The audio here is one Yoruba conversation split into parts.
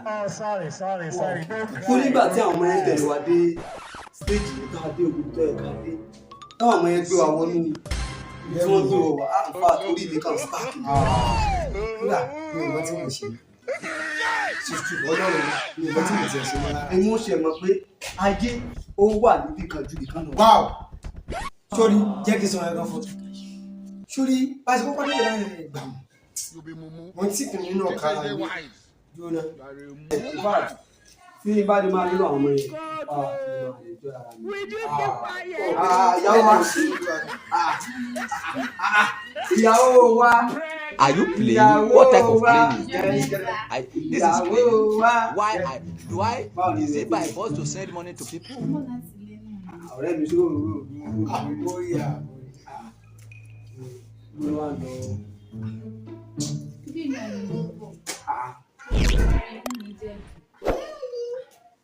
Oh, sorry. Fún nígbà tí àwọn ọmọ yẹn tẹ̀lé wa dé stage níta dé ogun tó ẹ̀ka dé táwọn ọmọ yẹn gbé wa wọnú ibi tí wọ́n gbé wọ̀ wá àǹfà orí mi kan spark nígbà mi ò mọ̀ tí mo ṣe ọlọ́run mi ò mọ̀ tí mo ṣe ṣe mọ́ra èmi ó ṣe mọ̀ pé ayé ó wà níbi kan ju nìkan lọ. Wow! Sórí jẹ́ kí n sọ ẹ̀kan fún sórí bá a ṣe kọ́kọ́ nílẹ̀ láyé gbà wọ́n tí kì nínú ọ̀ka ayé jóná tí bá di máa nílò àwọn ọmọ yẹn ìyàwó wa. Are you playing? What type of playing is this? This is playing. Why is it by force to send money to people? Ọ̀rẹ́ mi sọ bóyá mo wá lọ.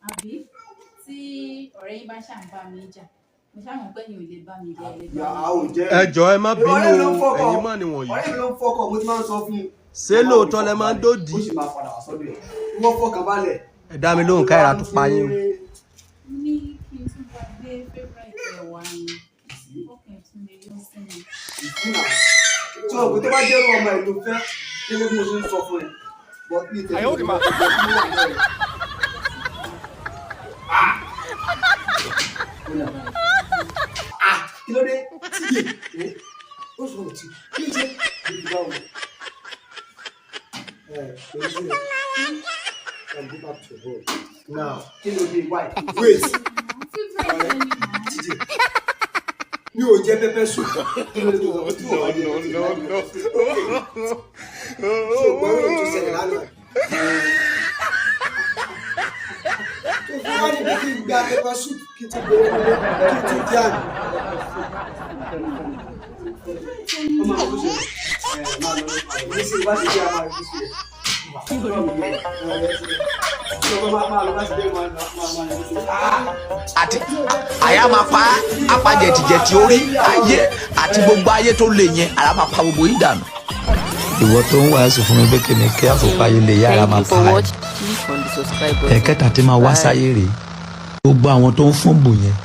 Àbí tí ọ̀rẹ́ yín bá ṣàǹbá mi jà mo ṣàmọ̀ pé yín ò lè bá mi jà ẹ jọ̀ọ́ ẹ má bínú ẹ̀yin má ni wọ̀nyí. ọ̀rẹ́ mi ló ń fọkọ̀ mo ti máa ń sọ fún un. Ṣé lóòótọ́ lẹ máa ń dòdì? ó sì máa padà wá sọ́dọ̀ ẹ̀ wọ́n fọkàn balẹ̀. Ẹ dá mi lóhùn káyìrá tó pa yín o. ní kí n tún bá gbé favourite ẹ̀ wá ni ọkàn tún lè lọ sí mi. tí wọn kò tó bá jẹ́ ọmọ ìlú fẹ́ gẹ́gẹ́ bí mo ṣe ń sọ fún ẹ. Kí ló dé? Ó sọ̀rọ̀ tí kí ló ṣe? Now, kí ló dé? Why? Wait. Mi ò jẹ pepper soup. Kí ló dé? No. Ṣùgbọ́n mi ò tún ṣẹlẹ̀ lánàá. Wọ́n ní bí kí n gba pepper soup kí n ti bẹ̀rẹ̀ lọ́wọ́ kí n ti di àná. Ọmọ àwọn oṣù máa lọ ní sí wá sí bí a máa rí sí ẹ̀. Àti àyà máa pa apájẹtìjẹtì orí ayé àti gbogbo ayé tó lè yẹn àrà máa pa gbogbo yín dànù. Ìwọ tó ń wàásù fún mi pé kí ni kí àfòpá yìí lè yára máa pa ẹ. Ẹ̀kẹta tí máa wá sáyé rèé gbogbo àwọn tó ń fún bò yẹn